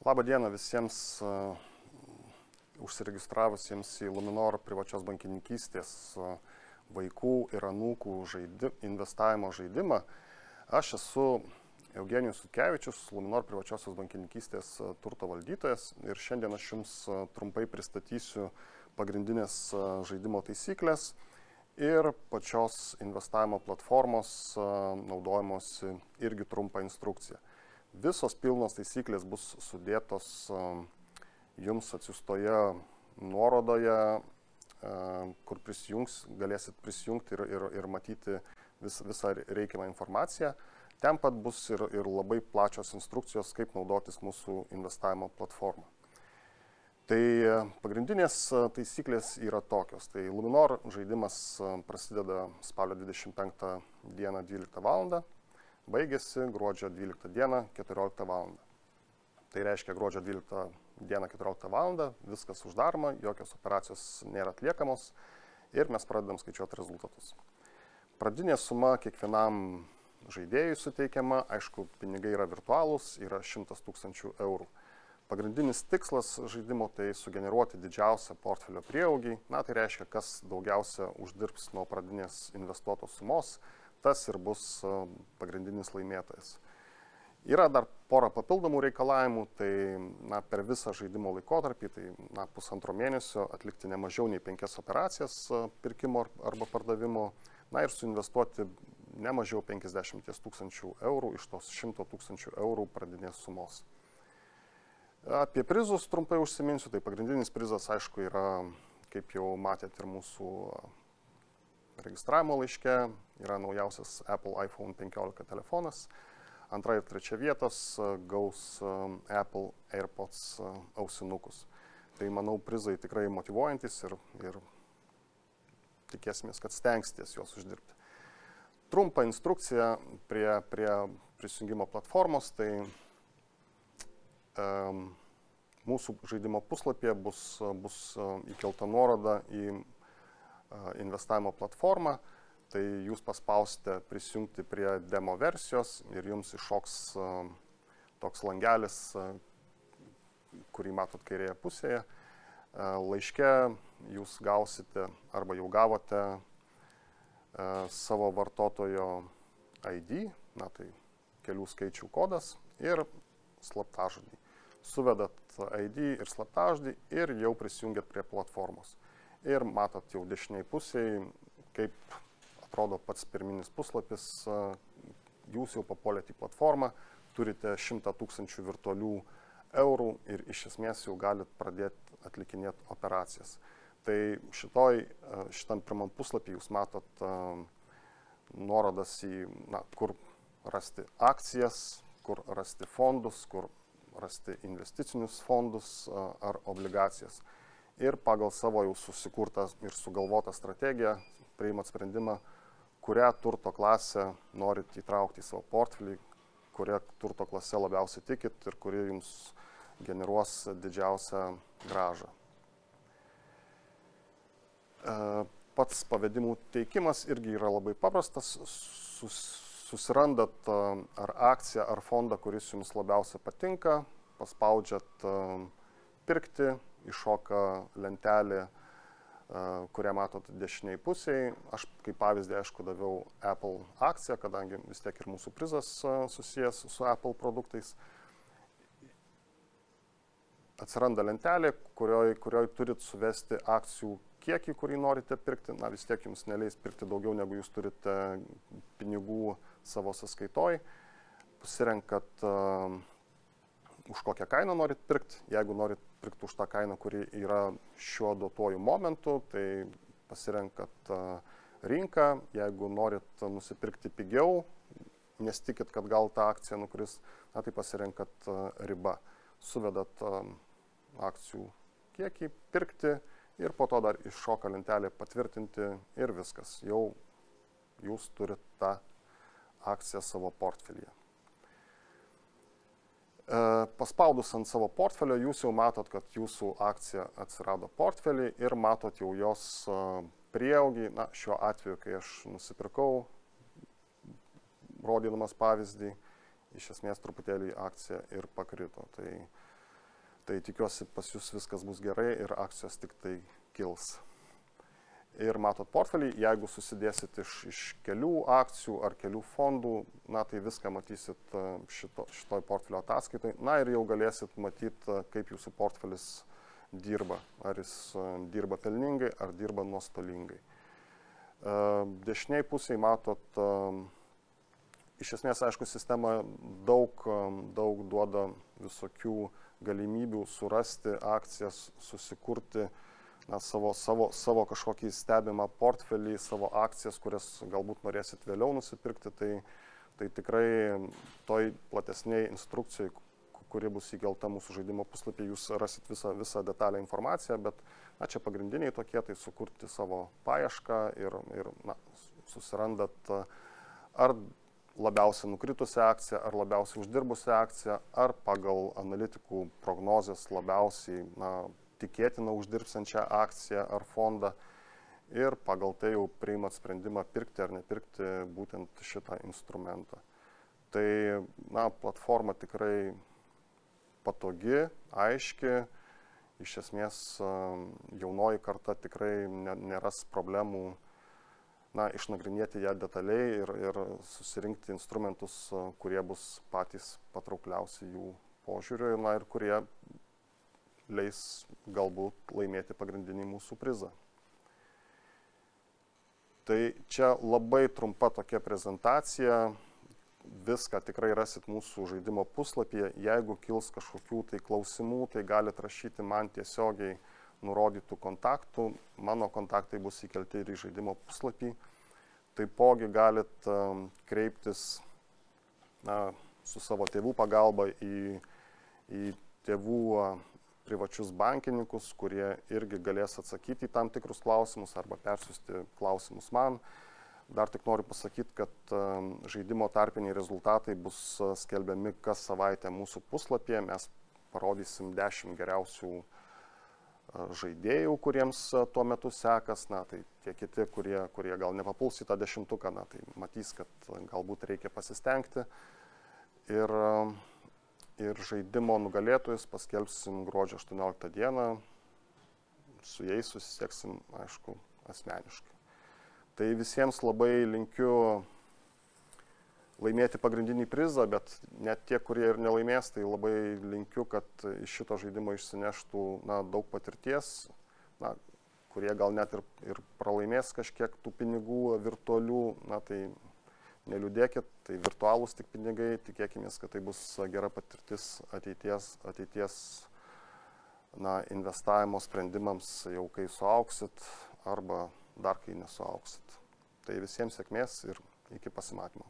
Labą dieną visiems užsiregistravusiems į Luminor privačios bankininkystės vaikų ir anūkų investavimo žaidimą. Aš esu Eugenijus Sutkevičius, Luminor privačiosios bankininkystės turto valdytojas ir šiandien aš jums trumpai pristatysiu pagrindinės žaidimo taisyklės ir pačios investavimo platformos naudojimuosi irgi trumpą instrukciją. Visos pilnos taisyklės bus sudėtos jums atsiųstoje nuorodoje, kur galėsit prisijungti ir matyti visą reikiamą informaciją. Ten pat bus ir labai plačios instrukcijos, kaip naudotis mūsų investavimo platformą. Tai pagrindinės taisyklės yra tokios. Tai Luminor žaidimas prasideda spalio 25 dieną 12 val. Baigėsi gruodžio 12 dieną 14 val. Tai reiškia gruodžio 12 dieną 14 val. Viskas uždaroma, jokios operacijos nėra atliekamos ir mes pradedam skaičiuoti rezultatus. Pradinė suma kiekvienam žaidėjui suteikiama, aišku, pinigai yra virtualūs, yra 100 000 eurų. Pagrindinis tikslas žaidimo tai sugeneruoti didžiausią portfelio prieaugį, tai reiškia, kas daugiausia uždirbs nuo pradinės investuotos sumos, tas ir bus pagrindinis laimėtojas. Yra dar pora papildomų reikalavimų, tai per visą žaidimo laikotarpį, tai pusantro mėnesio atlikti ne mažiau nei 5 operacijas pirkimo arba pardavimo, ir suinvestuoti ne mažiau 50 000 eurų iš tos 100 000 eurų pradinės sumos. Apie prizus trumpai užsiminsiu, tai pagrindinis prizas, aišku, yra, kaip jau matėt ir mūsų registravimo laiške, yra naujausias Apple iPhone 15 telefonas. Antra ir trečia vietos gaus Apple AirPods ausinukus. Tai, manau, prizai tikrai motyvuojantis ir tikėsimės, kad stengsitės juos uždirbti. Trumpa instrukcija prie prisijungimo platformos, tai mūsų žaidimo puslapyje bus įkelta nuoroda į investavimo platformą, tai jūs paspausite prisijungti prie demo versijos ir jums iššoks toks langelis, kurį matot kairėje pusėje. Laiške jūs gausite arba jau gavote savo vartotojo ID, tai kelių skaičių kodas ir slaptažodį. Suvedat ID ir slaptažodį ir jau prisijungiat prie platformos. Ir matot jau dešiniai pusėje, kaip atrodo pats pirminis puslapis, jūs jau papuolėte į platformą, turite 100 000 virtualių eurų ir iš esmės jau galit pradėti atlikinėti operacijas. Tai šitam pirmam puslapį jūs matot nuorodas į, kur rasti akcijas, kur rasti fondus, kur rasti investicinius fondus ar obligacijas. Ir pagal savo jau susikurtą ir sugalvotą strategiją priimat sprendimą, kurią turto klasę norit įtraukti į savo portfelį, kurią turto klase labiausiai tikit ir kuri jums generuos didžiausią grąžą. Pats pavedimų teikimas irgi yra labai paprastas. Susirandat ar akciją, ar fondą, kuris jums labiausiai patinka, paspaudžiat pirkti, iššoka lentelė, kurią matot dešiniai pusėje. Aš kaip pavyzdį, aišku, daviau Apple akciją, kadangi vis tiek ir mūsų prizas susijęs su Apple produktais. Atsiranda lentelė, kurioj turit suvesti akcijų kiekį, kurį norite pirkti. Vis tiek jums neleis pirkti daugiau, negu jūs turite pinigų savo sąskaitoj. Pasirenkat, už kokią kainą norit pirkti. Jeigu norit pirkti už tą kainą, kuri yra šiuo duotuoju momentu, tai pasirenkat rinką. Jeigu norit nusipirkti pigiau, nes tikit, kad gal tą akciją nukris, tai pasirenkat ribą. Suvedat akcijų kiekį, pirkti ir po to dar iššoka lentelė patvirtinti ir viskas. Jau jūs turit tą akciją savo portfelyje. Paspaudus ant savo portfelio, jūs jau matot, kad jūsų akcija atsirado portfelį ir matot jau jos prieaugį. Šiuo atveju, kai aš nusipirkau, rodydamas pavyzdį, iš esmės truputėlį akcija ir pakrito. Tai Tai tikiuosi pas jūs viskas bus gerai ir akcijos tik tai kils. Ir matot portfelį, jeigu susidėsit iš kelių akcijų ar kelių fondų, na tai viską matysit šitoj portfelio ataskaitai. Na ir jau galėsit matyti, kaip jūsų portfelis dirba. Ar jis dirba pelningai, ar dirba nuostolingai. Dešiniai pusiai matot, iš esmės, aišku, sistema daug duoda visokių galimybių surasti akcijas, susikurti savo kažkokį stebimą portfelį, savo akcijas, kurias galbūt norėsit vėliau nusipirkti. Tai tikrai toj platesniai instrukcijai, kuri bus įkelta mūsų žaidimo puslapį, jūs rasit visą detalę informaciją, bet čia pagrindiniai tokie, tai sukurti savo paiešką ir susirandat ar labiausiai nukritusią akciją, ar labiausiai uždirbusią akciją, ar pagal analitikų prognozes labiausiai tikėtina uždirbsiančią akciją ar fondą ir pagal tai jau priimat sprendimą pirkti ar nepirkti būtent šitą instrumentą. Tai platforma tikrai patogi, aiški, iš esmės jaunoji karta tikrai neras problemų išnagrinėti ją detaliai ir susirinkti instrumentus, kurie bus patys patraukliausi jų požiūriu ir kurie leis galbūt laimėti pagrindinį mūsų prizą. Tai čia labai trumpa tokia prezentacija, viską tikrai rasit mūsų žaidimo puslapyje. Jeigu kils kažkokių tai klausimų, tai galite rašyti man tiesiogiai nurodytų kontaktų. Mano kontaktai bus įkelti ir į žaidimo puslapį. Taipogi galit kreiptis su savo tėvų pagalba į tėvų privačius bankininkus, kurie irgi galės atsakyti į tam tikrus klausimus arba persiųsti klausimus man. Dar tik noriu pasakyti, kad žaidimo tarpiniai rezultatai bus skelbiami kas savaitę mūsų puslapyje. Mes parodysim 10 geriausių žaidėjų, kuriems tuo metu sekas. Tai tie kiti, kurie gal nepapuls į tą 10-tuką, tai matys, kad galbūt reikia pasistengti. Ir žaidimo nugalėtojus paskelbsim gruodžio 18 dieną. Su jais susisieksim, aišku, asmeniškai. Tai visiems labai linkiu laimėti pagrindinį prizą, bet net tie, kurie ir nelaimės, tai labai linkiu, kad iš šito žaidimo išsineštų daug patirties, kurie gal net ir pralaimės kažkiek tų pinigų virtualių, tai neliūdėkit, tai virtualūs tik pinigai, tikėkimės, kad tai bus gera patirtis ateities investavimo sprendimams jau kai suaugsit arba dar kai nesuaugsit. Tai visiems sėkmės ir iki pasimatymo.